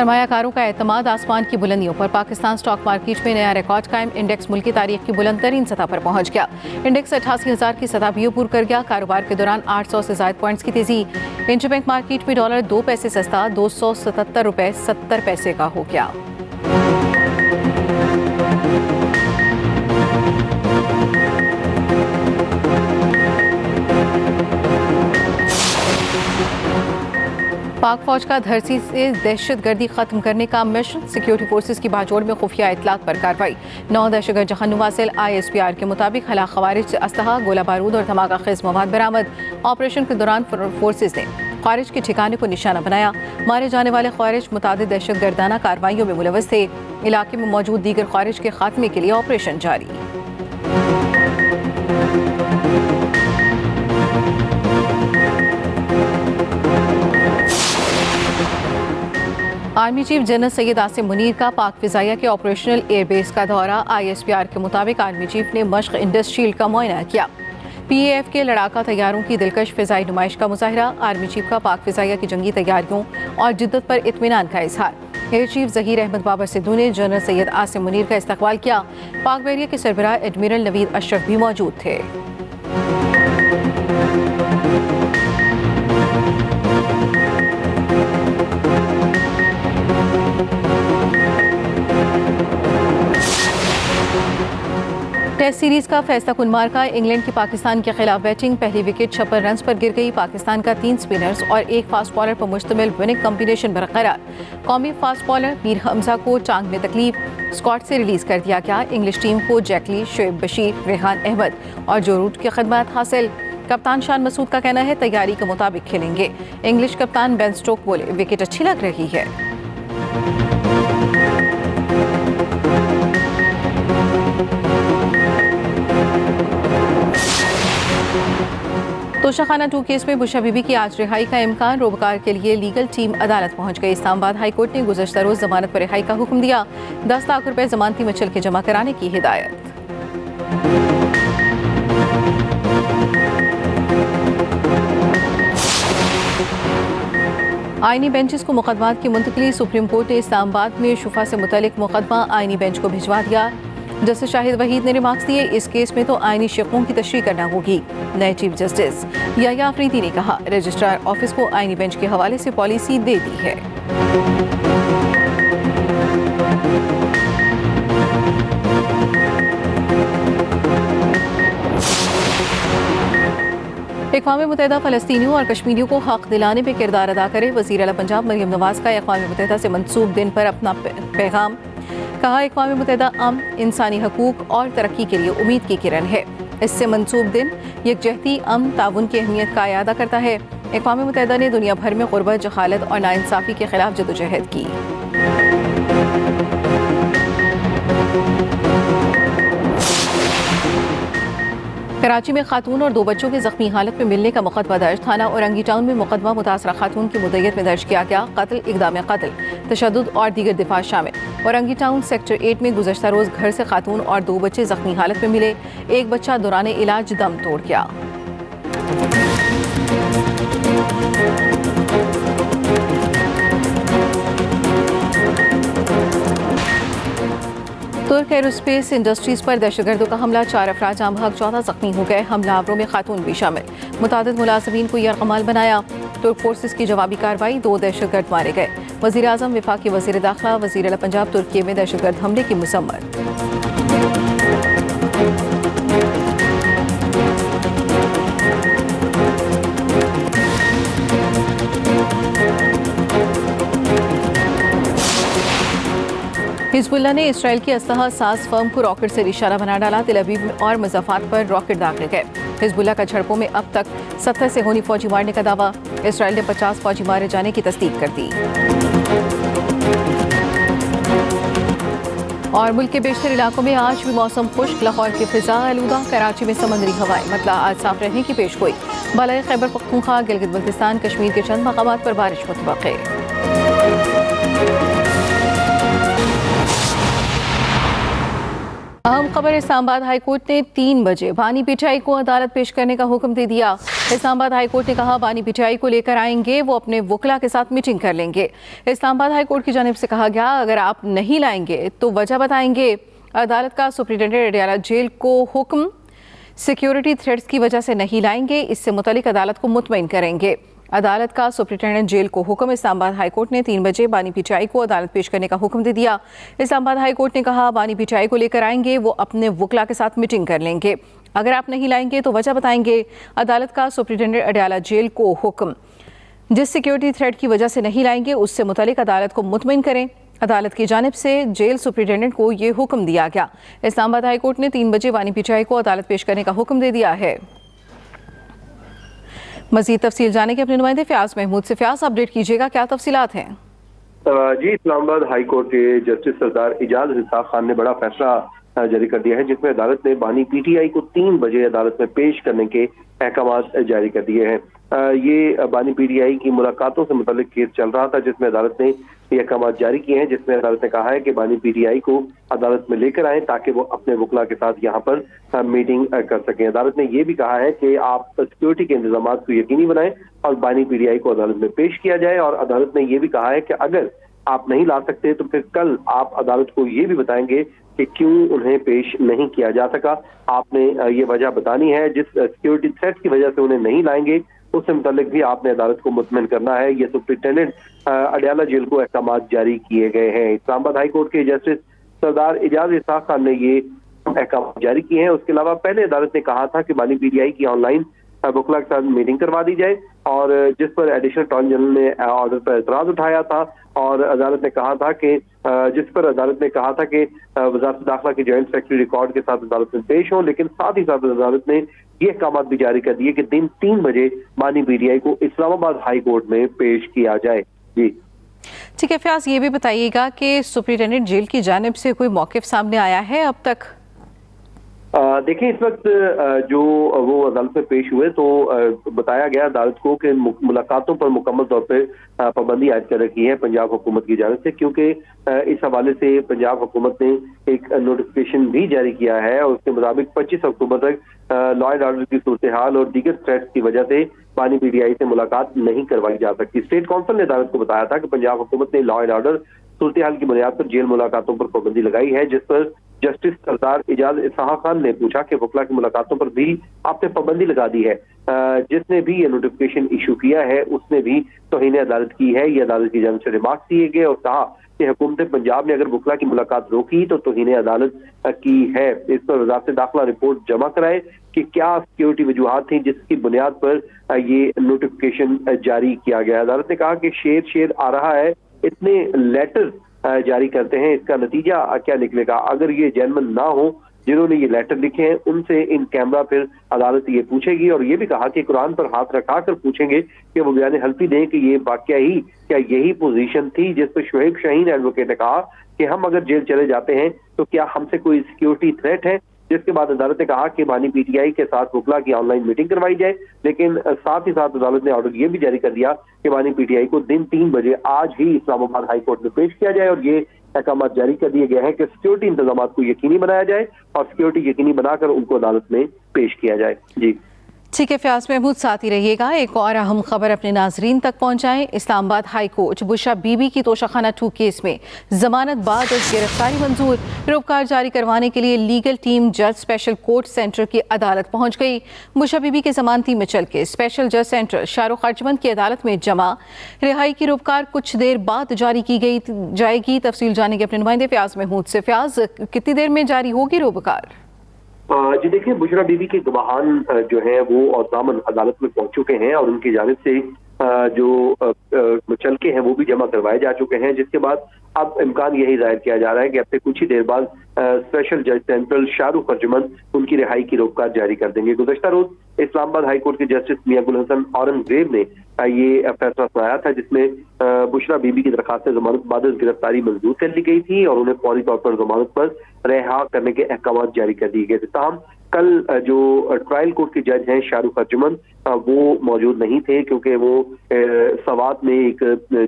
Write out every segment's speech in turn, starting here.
सरमायाकारों का एतमाद आसमान की बुलंदियों पर। पाकिस्तान स्टॉक मार्केट में नया रिकॉर्ड कायम। इंडेक्स मुल्की तारीख की बुलंद तरीन सतह पर पहुंच गया। इंडेक्स 88,000 की सतह भी अबूर कर गया। कारोबार के दौरान 800 से ज्यादा पॉइंट्स की तेजी। इंटरबैंक मार्केट में डॉलर 2 पैसे सस्ता $277.70 का हो गया। पाक फौज का धरती से दहशतगर्दी खत्म करने का मिशन। सिक्योरिटी फोर्सेज की बाजोड़ में खुफिया इतलात पर कार्रवाई। 9 दहशतगर्द जहन्नुम वासिल। ISPR के मुताबिक खला खवारिज से असलहा, गोला बारूद और धमाका खेज मवाद बरामद। ऑपरेशन के दौरान फोर्सेज ने खारिज के ठिकाने को निशाना बनाया। मारे जाने वाले खारिज मुतादिद दहशतगर्दाना कार्रवाइयों में मुलव्वस थे। इलाके में मौजूद दीगर खारिज के खात्मे के लिए ऑपरेशन जारी। Army chief general Syed Asim Munir का पाक फिजाइया के ऑपरेशनल एयरबेस का दौरा। ISPR के मुताबिक आर्मी चीफ ने मश्क इंडस्ट्रियल का मुआयना किया। PAF के लड़ाका तैयारों की दिलकश फिजाई नुमाइश का मुजाहरा। आर्मी चीफ का पाक फिजाइया की जंगी तैयारियों और जिद्दत पर इत्मीनान का इजहार। एयर चीफ जहीर अहमद बाबर सिद्धू ने जनरल सैयद आसिम मुनीर का इस्तकबाल किया। पाक बहरिया के सरबराह एडमिरल नवीद अशरफ भी मौजूद थे। टेस्ट सीरीज का फैसला कुन मार्का। इंग्लैंड की पाकिस्तान के खिलाफ बैटिंग। पहली विकेट 56 रन्स पर गिर गई। पाकिस्तान का 3 स्पिनर्स और 1 फास्ट बॉलर पर मुश्तमिल विनिंग कॉम्बिनेशन बरकरार। कौमी फास्ट बॉलर मीर हमजा को टांग में तकलीफ, स्क्वाड से रिलीज कर दिया गया। इंग्लिश टीम को जैकली, शोएब बशीर, रेहान अहमद और जो रूट की खदमात हासिल। कप्तान शान मसूद का कहना है तैयारी के मुताबिक खेलेंगे। इंग्लिश कप्तान बेन स्टोक बोले विकेट अच्छी लग रही है। तोशाखाना 2 केस में बुशा बीबी की आज रिहाई का इम्कान। रोबकार के लिए लीगल टीम अदालत पहुंच गई। इस्लामाबाद हाई कोर्ट ने गुज़श्ता रोज जमानत पर रिहाई का हुक्म दिया। 10 लाख रुपए जमानती मचल के जमा कराने की हिदायत। आईनी बेंचेस को मुकदमात की मुंतकली। सुप्रीम कोर्ट ने इस्लामाबाद में शुफा से मुतल्लिक मुकदमा आईनी बेंच को भिजवा दिया। जस्टिस शाहिद वहीद ने रिमार्क्स दिए इस केस में तो आईनी शिकों की तशरीह करना होगी। नए चीफ जस्टिस याया अफरीदी ने कहा रजिस्ट्रार ऑफिस को आईनी बेंच के हवाले से पॉलिसी दे दी है। अक़वाम मुत्तहिदा फ़लस्तीनियों और कश्मीरियों को हक दिलाने में किरदार अदा करे। वज़ीर आला पंजाब मरियम नवाज का अक़वाम मुत्तहिदा से मंसूब दिन पर अपना पैगाम। कहा अक़वाम मुत्तहिदा अमन, इंसानी हकूक़ और तरक्की के लिए उम्मीद की किरण है। इससे मंसूब दिन यकजहती, अमन, ताउन की अहमियत का इयादा करता है। अक़वाम मुत्तहिदा ने दुनिया भर में ग़ुरबत, जहालत और नाइंसाफ़ी के खिलाफ जदोजहद की। कराची में खातून और 2 बच्चों के जख्मी हालत में मिलने का मुकदमा दर्ज। थाना औरंगी टाउन में मुकदमा मुतासरा खातून की मुद्दत में दर्ज किया गया। कत्ल, इक़दाम कत्ल, तशद्दुद और दीगर दिफा शामिल। औरंगी टाउन सेक्टर 8 में गुज़श्ता रोज़ घर से खातून और 2 बच्चे जख्मी हालत में मिले। एक बच्चा दौरान इलाज दम तोड़ गया। तुर्क एरोस्पेस इंडस्ट्रीज पर दहशतगर्दों का हमला। 4 अफराद जाम बहक, 14 जख्मी हो गए। हमलावरों में खातून भी शामिल। मुतादिद मुलाजमीन को यरगमाल बनाया। तुर्क फोर्सेस की जवाबी कार्रवाई। 2 दहशतगर्द मारे गए। वज़ीर आज़म, वफाकी वज़ीर दाखिला, वज़ीर आला पंजाब तुर्की में दहशतगर्द हमले की मसम्मत। हिजबुल्लाह ने इसराइल की असलहा साज फर्म को रॉकेट से निशाना बना डाला। तेल अवीव और मुज़फ़्फ़रात पर रॉकेट दागे गए। हिजबुल्लाह का झड़पों में अब तक 70 से होनी फौजी मारने का दावा। इसराइल ने 50 फौजी मारे जाने की तस्दीक कर दी। और मुल्क के बेशतर इलाकों में आज भी मौसम खुश्क। लाहौर की फिजा आलूदा। कराची में समुद्री हवाएं। मतला आज साफ रहने की पेशगोई। बालाए खैबर पख्तूनख्वा, गिलगित बल्तिस्तान, कश्मीर के चंद मकामात पर बारिश मुतवक्किर। अहम खबर, इस्लामाबाद हाईकोर्ट ने 3 बजे बानी पीटीआई को अदालत पेश करने का हुक्म दे दिया। इस्लामाबाद हाईकोर्ट ने कहा बानी पीटीआई को लेकर आएंगे, वो अपने वकला के साथ मीटिंग कर लेंगे। इस्लामाबाद हाईकोर्ट की जानिब से कहा गया, अगर आप नहीं लाएंगे तो वजह बताएंगे। अदालत का सुप्रिंटेंडेंट अडयाला जेल को हुक्म, सिक्योरिटी थ्रेट्स की वजह से नहीं लाएंगे, इससे मुतालिक अदालत को मुतमईन करेंगे। अदालत का सुप्रिंटेंडेंट जेल को हुक्म, इस्लामाबाद हाईकोर्ट ने 3 बजे बानी पीटीआई को अदालत पेश करने का हुक्म दे दिया। इस्लामाबाद हाईकोर्ट ने कहा बानी पीटीआई को लेकर आएंगे, वो अपने वकला के साथ मीटिंग कर लेंगे। अगर आप नहीं लाएंगे तो वजह बताएंगे। अदालत का सुप्रिंटेंडेंट अडयाला जेल को हुक्म, जिस सिक्योरिटी थ्रेट की वजह से नहीं लाएंगे उससे मुतालिक अदालत को मुतमईन करें। अदालत की जानिब से जेल सुप्रिंटेंडेंट को ये हुक्म दिया गया। इस्लामाबाद हाईकोर्ट ने 3 बजे बानी पीटीआई को अदालत पेश करने का हुक्म दे दिया है। मजीद तफसील जाने के अपने नुमाइंदे फयाज महमूद से। फयाज, अपडेट कीजिएगा, क्या तफसीलात हैं? जी, इस्लामाबाद हाई कोर्ट के जस्टिस सरदार इजाज इसाक खान ने बड़ा फैसला जारी कर दिया है, जिसमें अदालत ने बानी पीटीआई को 3 बजे अदालत में पेश करने के अहकाम जारी कर दिए हैं। ये बानी पीटीआई की मुलाकातों से मुतालिक केस चल रहा था, जिसमें अदालत ने ये अहकाम जारी किए हैं, जिसमें अदालत ने कहा है कि बानी पीटीआई को अदालत में लेकर आए ताकि वो अपने वकला के साथ यहाँ पर मीटिंग कर सकें। अदालत ने ये भी कहा है कि आप सिक्योरिटी के इंतजाम को यकीनी बनाएं और बानी पीटीआई को अदालत में पेश किया जाए। और अदालत ने ये भी कहा है कि अगर आप नहीं ला सकते तो फिर कल आप अदालत को ये भी बताएंगे कि क्यों उन्हें पेश नहीं किया जा सका। आपने ये वजह बतानी है, जिस सिक्योरिटी थ्रेट की वजह से उन्हें नहीं लाएंगे उससे मुतालिक भी आपने अदालत को मुतमईन करना है। ये सुप्रिंटेंडेंट अडयाला जेल को अहकाम जारी किए गए हैं। इस्लामाबाद हाई कोर्ट के जस्टिस सरदार इजाज इसाक खान ने ये अहकाम जारी किए हैं। उसके अलावा पहले अदालत ने कहा था कि बानी पीटीआई की ऑनलाइन वकला के साथ मीटिंग करवा दी जाए, और जिस पर एडिशनल अटॉर्नी जनरल ने ऑर्डर पर एतराज उठाया था, और अदालत ने कहा था कि जिस पर अदालत ने कहा था कि वजारत दाखिला के जॉइंट सेक्रेटरी रिकॉर्ड के साथ अदालत में पेश हों, लेकिन साथ ही साथ अदालत ने ये अहकाम भी जारी कर दिए कि दिन 3 बजे बानी पीटीआई को इस्लामाबाद हाई कोर्ट में पेश किया जाए। जी ठीक है फयाज, ये भी बताइएगा कि सुप्रिंटेंडेंट जेल की जानिब से कोई मौक़िफ़ सामने आया है अब तक? देखिए, इस वक्त जो वो अदालत में पेश हुए तो बताया गया अदालत को कि मुलाकातों पर मुकम्मल तौर पर पाबंदी आयद कर रखी है पंजाब हुकूमत की जानिब से, क्योंकि इस हवाले से पंजाब हुकूमत ने एक नोटिफिकेशन भी जारी किया है और उसके मुताबिक 25 अक्टूबर तक लॉ एंड ऑर्डर की सूरत हाल और दीगर थ्रेट्स की वजह से बानी पीटीआई से मुलाकात नहीं करवाई जा सकती। स्टेट काउंसिल ने अदालत को बताया था कि पंजाब हुकूमत ने लॉ एंड ऑर्डर सूरत हाल की बुनियाद पर जेल मुलाकातों पर पाबंदी लगाई है, जिस पर जस्टिस सरदार इजाज इसाक खान ने पूछा कि वकला की मुलाकातों पर भी आपने पाबंदी लगा दी है। जिसने भी ये नोटिफिकेशन इशू किया है उसने भी तौहीन अदालत की है। ये अदालत की जानिब से रिमार्क्स दिए गए और कहा कि हुकूमत पंजाब ने अगर वकला की मुलाकात रोकी तो तौहीन अदालत की है। इस पर वजारत दाखिला रिपोर्ट जमा कराए कि क्या सिक्योरिटी वजूहात थी जिसकी बुनियाद पर ये नोटिफिकेशन जारी किया गया। अदालत ने कहा कि शेर आ रहा है, इतने लेटर जारी करते हैं, इसका नतीजा क्या निकलेगा। अगर ये जेन्युइन ना हो जिन्होंने ये लेटर लिखे हैं उनसे इन कैमरा फिर अदालत ये पूछेगी, और ये भी कहा कि कुरान पर हाथ रखा कर पूछेंगे कि वो बयान हल्फी दें कि ये वाकया ही क्या यही पोजीशन थी। जिस पर शुएब शाहीन एडवोकेट ने कहा कि हम अगर जेल चले जाते हैं तो क्या हमसे कोई सिक्योरिटी थ्रेट है। जिसके बाद अदालत ने कहा कि बानी पीटीआई के साथ वकला की ऑनलाइन मीटिंग करवाई जाए, लेकिन साथ ही साथ अदालत ने ऑर्डर ये भी जारी कर दिया कि बानी पीटीआई को दिन 3 बजे आज ही इस्लामाबाद हाई कोर्ट में पेश किया जाए, और ये अहकाम जारी कर दिए गए हैं कि सिक्योरिटी इंतजाम को यकीनी बनाया जाए और सिक्योरिटी यकीनी बनाकर उनको अदालत में पेश किया जाए। जी ठीक है फयाज महमूद, साथ ही रहिएगा। एक और अहम खबर अपने नाजरीन तक पहुंचाएं। इस्लामाबाद हाई कोर्ट बुशरा बीबी की तोशाखाना 2 केस में जमानत बाद गिरफ्तारी मंजूर। रोपकार जारी करवाने के लिए लीगल टीम जज स्पेशल कोर्ट सेंटर की अदालत पहुंच गई। बुशरा बीबी के जमानती में चल के स्पेशल जज सेंटर शाहरुख अर्जमंद की अदालत में जमा। रिहाई की रोपकार कुछ देर बाद जारी की जाएगी। तफसील जाने के अपने नुमाइंदे फयाज महमूद से। फयाज, कितनी देर में जारी होगी रोपकार? जी देखिए, बुशरा बीबी के गवाहान जो हैं वो और दामन अदालत में पहुंच चुके हैं और उनकी जानिब से जो चल के हैं वो भी जमा करवाए जा चुके हैं, जिसके बाद अब इम्कान यही जाहिर किया जा रहा है कि अब से कुछ ही देर बाद स्पेशल जज सेंट्रल शाहरुख अर्जमंद उनकी रिहाई की रोककार जारी कर देंगे। गुज़श्ता रोज इस्लामाबाद हाई कोर्ट के जस्टिस मियां गुल हसन औरंगजेब ने ये फैसला सुनाया था, जिसमें बुशरा बीबी की दरखास्त जमानत बाद गिरफ्तारी मंजूर कर ली गई थी और उन्हें फौरी तौर पर जमानत पर रिहा करने के अहकाम जारी कर दिए गए थे। ताहम कल जो ट्रायल कोर्ट के जज हैं शाहरुख अर्जुमन, वो मौजूद नहीं थे क्योंकि वो सवात में एक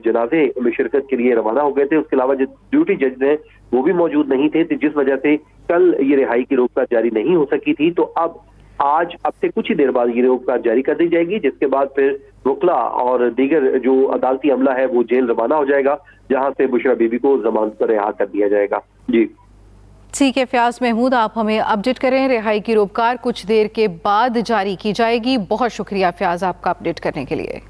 जनाजे में शिरकत के लिए रवाना हो गए थे। उसके अलावा जो ड्यूटी जज हैं वो भी मौजूद नहीं थे, तो जिस वजह से कल ये रिहाई की रोकथाम जारी नहीं हो सकी थी। तो अब से कुछ ही देर बाद ये रोकथाम जारी कर दी जाएगी, जिसके बाद फिर वकला और दीगर जो अदालती अमला है वो जेल रवाना हो जाएगा, जहां से बुशरा बीबी को जमानत पर रिहा कर दिया जाएगा। जी ठीक है फयाज महमूद, आप हमें अपडेट करें। रिहाई की रोकथाम कुछ देर के बाद जारी की जाएगी। बहुत शुक्रिया फयाज आपका अपडेट करने के लिए।